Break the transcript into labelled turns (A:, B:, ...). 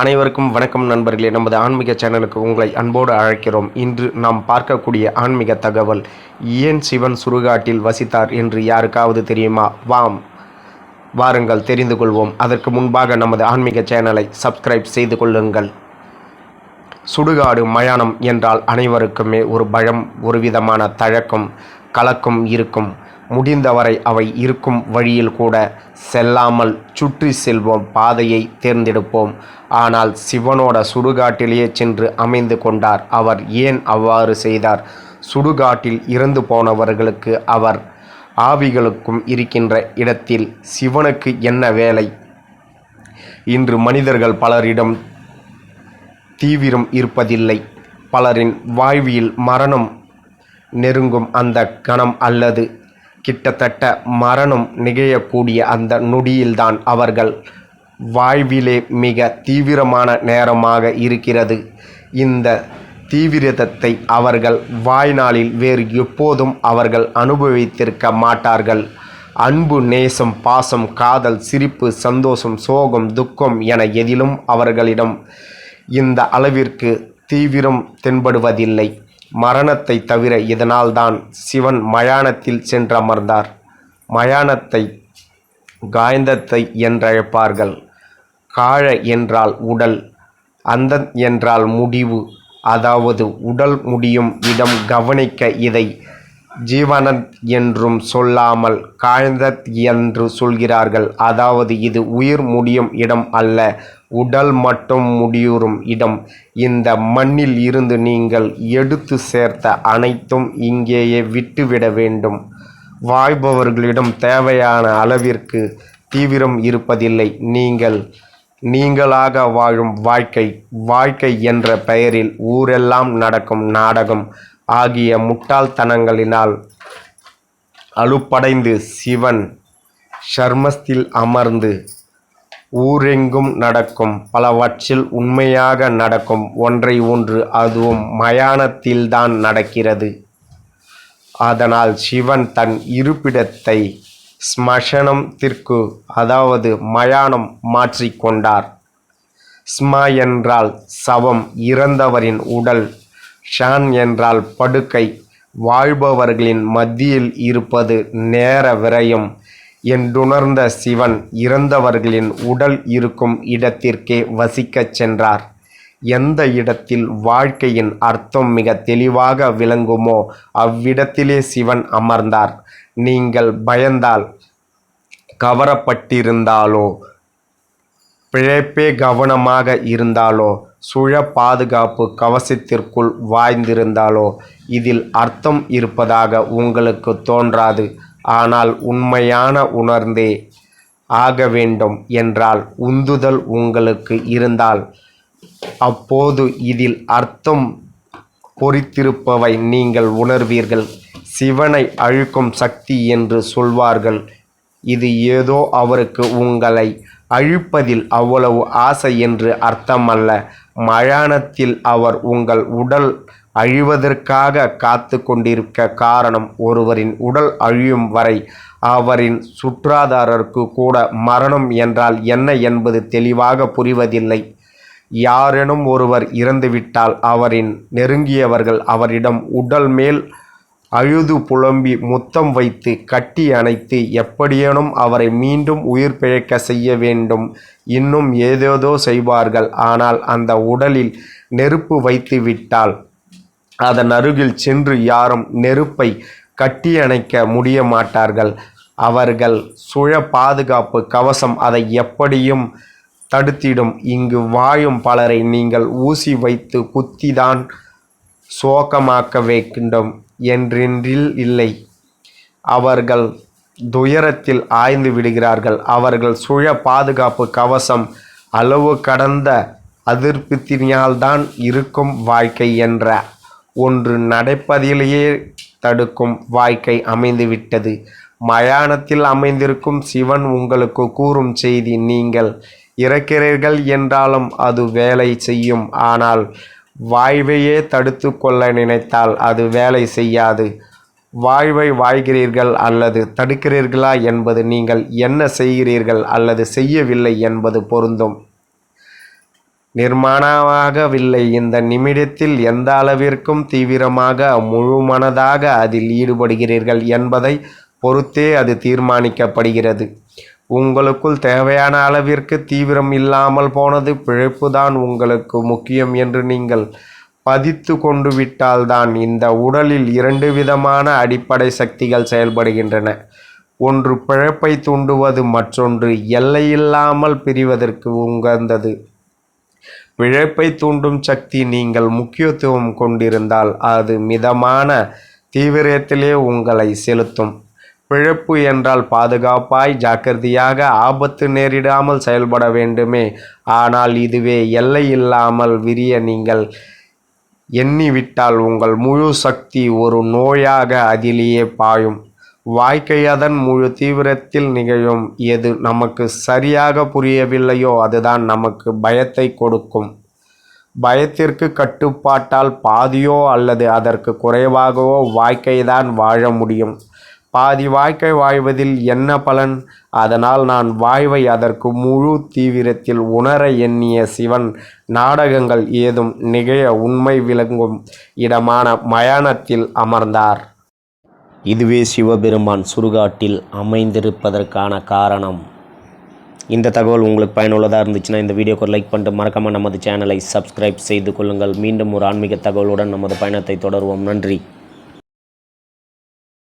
A: அனைவருக்கும் வணக்கம் நண்பர்களே. நமது ஆன்மீக சேனலுக்கு உங்களை அன்போடு அழைக்கிறோம். இன்று நாம் பார்க்கக்கூடிய ஆன்மீக தகவல், ஏன் சிவன் சுடுகாட்டில் வசித்தார் என்று யாருக்காவது தெரியுமா? வாருங்கள் தெரிந்து கொள்வோம். அதற்கு முன்பாக நமது ஆன்மீக சேனலை சப்ஸ்கிரைப் செய்து கொள்ளுங்கள். சுடுகாடு, மயானம் என்றால் அனைவருக்குமே ஒரு பயம், ஒரு விதமான தழக்கம், கலக்கம் இருக்கும். முடிந்தவரை அவை இருக்கும் வழியில் கூட செல்லாமல் சுற்றி செல்வோம், பாதையை தேர்ந்தெடுப்போம். ஆனால் சிவனோட சுடுகாட்டிலேயே சென்று அமைந்து கொண்டார். அவர் ஏன் அவ்வாறு செய்தார்? சுடுகாட்டில் இறந்து போனவர்களுக்கு, அவர் ஆவிகளுக்கும் இருக்கின்ற இடத்தில் சிவனுக்கு என்ன வேலை? இன்று மனிதர்கள் பலரிடம் தீவிரம் இருப்பதில்லை. பலரின் வாழ்வில் மரணம் நெருங்கும் அந்த கணம் அல்லது கிட்டத்தட்ட மரணம் நிகழக்கூடிய அந்த நொடியில்தான் அவர்கள் வாழ்விலே மிக தீவிரமான நேரமாக இருக்கிறது. இந்த தீவிரத்தை அவர்கள் வாழ்நாளில் வேறு எப்போதும் அவர்கள் அனுபவித்திருக்க மாட்டார்கள். அன்பு, நேசம், பாசம், காதல், சிரிப்பு, சந்தோஷம், சோகம், துக்கம் என எதிலும் அவர்களிடம் இந்த அளவிற்கு தீவிரம் தென்படுவதில்லை. மரணத்தை தவிர. இதனால்தான் சிவன் மயானத்தில் சென்றமர்ந்தார். மயானத்தை காயந்தத்தை என்றழைப்பார்கள். காழ என்றால் உடல், அந்தன் என்றால் முடிவு, அதாவது உடல் முடியும் இடம். கவனிக்க, இதை ஜீவனன் என்றும் சொல்லாமல் காயந்தத் என்று சொல்கிறார்கள். அதாவது இது உயிர் முடியும் இடம் அல்ல, உடல் மட்டும் முடியுறும் இடம். இந்த மண்ணில் இருந்து நீங்கள் எடுத்து சேர்த்த அனைத்தும் இங்கேயே விட்டுவிட வேண்டும். வாழ்பவர்களிடம் தேவையான அளவிற்கு தீவிரம் இருப்பதில்லை. நீங்களாக வாழும் வாழ்க்கை என்ற பெயரில் ஊரெல்லாம் நடக்கும் நாடகம் ஆகிய முட்டாள்தனங்களினால் அலுப்படைந்து சிவன் சர்மஸ்தில் அமர்ந்து ஊரெங்கும் நடக்கும் பலவற்றில் உண்மையாக நடக்கும் ஒன்றை ஒன்று, அதுவும் மயானத்தில்தான் நடக்கிறது. அதனால் சிவன் தன் இருப்பிடத்தை ஸ்மசனத்திற்கு, அதாவது மயானம் மாற்றிக்கொண்டார். ஸ்ம என்றால் சவம், இறந்தவரின் உடல். ஷான் என்றால் படுக்கை, வாழ்பவர்களின் மத்தியில் இருப்பது நேர விரயம் என்றுணர்ந்த சிவன் இறந்தவர்களின் உடல் இருக்கும் இடத்திற்கே வசிக்கச் சென்றார். எந்த இடத்தில் வாழ்க்கையின் அர்த்தம் மிக தெளிவாக விளங்குமோ அவ்விடத்திலே சிவன் அமர்ந்தார். நீங்கள் பயந்தால், கவரப்பட்டிருந்தாலோ, பிழைப்பே கவனமாக இருந்தாலோ, சுழ பாதுகாப்பு கவசத்திற்குள் வாய்ந்திருந்தாலோ இதில் அர்த்தம் இருப்பதாக உங்களுக்கு தோன்றாது. ஆனால் உண்மையான உணர்ந்தே ஆக வேண்டும் என்றால், உந்துதல் உங்களுக்கு இருந்தால், அப்போது இதில் அர்த்தம் பொறித்திருப்பவை நீங்கள் உணர்வீர்கள். சிவனை அழிக்கும் சக்தி என்று சொல்வார்கள். இது ஏதோ அவருக்கு உங்களை அழிப்பதில் அவ்வளவு ஆசை என்று அர்த்தமல்ல. மயானத்தில் அவர் உங்கள் உடல் அழிவதற்காக காத்து கொண்டிருக்க காரணம், ஒருவரின் உடல் அழியும் வரை அவரின் சுற்றாதாரருக்கு கூட மரணம் என்றால் என்ன என்பது தெளிவாக புரிவதில்லை. யாரேனும் ஒருவர் இறந்துவிட்டால் அவரின் நெருங்கியவர்கள் அவரிடம் உடல் மேல் அழுது புலம்பி முத்தம் வைத்து கட்டி அணைத்து எப்படியேனும் அவரை மீண்டும் உயிர் பிழைக்க செய்ய வேண்டும். இன்னும் ஏதேதோ செய்வார்கள். ஆனால் அந்த உடலில் நெருப்பு வைத்து விட்டால் அதன் அருகில் சென்று யாரும் நெருப்பை கட்டி அணைக்க முடிய மாட்டார்கள். அவர்கள் சுழ பாதுகாப்பு கவசம் அதை எப்படியும் தடுத்திடும். இங்கு வாழும் பலரை நீங்கள் ஊசி வைத்து குத்திதான் சோகமாக்க வேண்டும் என்றென்றில் இல்லை. அவர்கள் துயரத்தில் ஆய்ந்து விடுகிறார்கள். அவர்கள் சுழ பாதுகாப்பு கவசம் அளவு கடந்த அதிருப்தியினால்தான் இருக்கும் வாழ்க்கை என்ற ஒன்று நடப்பதிலேயே தடுக்கும் வாழ்க்கை அமைந்துவிட்டது. மயானத்தில் அமைந்திருக்கும் சிவன் உங்களுக்கு கூறும் செய்தி, நீங்கள் இறக்கிறீர்கள் என்றாலும் அது வேலை செய்யும். ஆனால் வாழ்வையே தடுத்து கொள்ள நினைத்தால் அது வேலை செய்யாது. வாழ்வை வாழ்கிறீர்கள் அல்லது தடுக்கிறீர்களா என்பது நீங்கள் என்ன செய்கிறீர்கள் அல்லது செய்யவில்லை என்பது பொருந்தும். நிர்மாணமாகவில்லை. இந்த நிமிடத்தில் எந்த அளவிற்கும் தீவிரமாக முழு மனதாக அதில் ஈடுபடுகிறீர்கள் என்பதை பொறுத்தே அது தீர்மானிக்கப்படுகிறது. உங்களுக்குள் தேவையான அளவிற்கு தீவிரம் இல்லாமல் போனது. பிழைப்புதான் உங்களுக்கு முக்கியம் என்று நீங்கள் பதித்து கொண்டு விட்டால்தான் இந்த உடலில் 2 விதமான அடிப்படை சக்திகள் செயல்படுகின்றன. ஒன்று பிழைப்பை தூண்டுவது, மற்றொன்று எல்லையில்லாமல் பிரிவதற்கு உகந்தது. பிழைப்பை தூண்டும் சக்தி நீங்கள் முக்கியத்துவம் கொண்டிருந்தால் அது மிதமான தீவிரத்திலே உங்களை செலுத்தும். பிழைப்பு என்றால் பாதுகாப்பாய் ஜாக்கிரதையாக ஆபத்து நேரிடாமல் செயல்பட வேண்டுமே. ஆனால் இதுவே எல்லை இல்லாமல் விரிய நீங்கள் எண்ணிவிட்டால் உங்கள் முழு சக்தி ஒரு நோயாக அதிலேயே பாயும். வாழ்க்கை அதன் முழு தீவிரத்தில் நிகழும். எது நமக்கு சரியாக புரியவில்லையோ அதுதான் நமக்கு பயத்தை கொடுக்கும். பயத்திற்கு கட்டுப்பாட்டால் பாதியோ அல்லது அதற்கு குறைவாகவோ வாழ்க்கைதான் வாழ முடியும். பாதி வாழ்க்கை வாழ்வதில் என்ன பலன்? அதனால் நான் வாழ்வை அதற்கு முழு தீவிரத்தில் உணர எண்ணிய சிவன் நாடகங்கள் ஏதும் நிகழ உண்மை விளங்கும் இடமான மயானத்தில் அமர்ந்தார்.
B: இதுவே சிவபெருமான் சுடுகாட்டில் அமைந்திருப்பதற்கான காரணம். இந்த தகவல் உங்களுக்கு பயனுள்ளதாக இருந்துச்சுன்னா இந்த வீடியோக்கு லைக் பண்ணிட்டு மறக்காமல் நமது சேனலை சப்ஸ்கிரைப் செய்து கொள்ளுங்கள். மீண்டும் ஒரு ஆன்மீக தகவலுடன் நமது பயணத்தை தொடருவோம். நன்றி.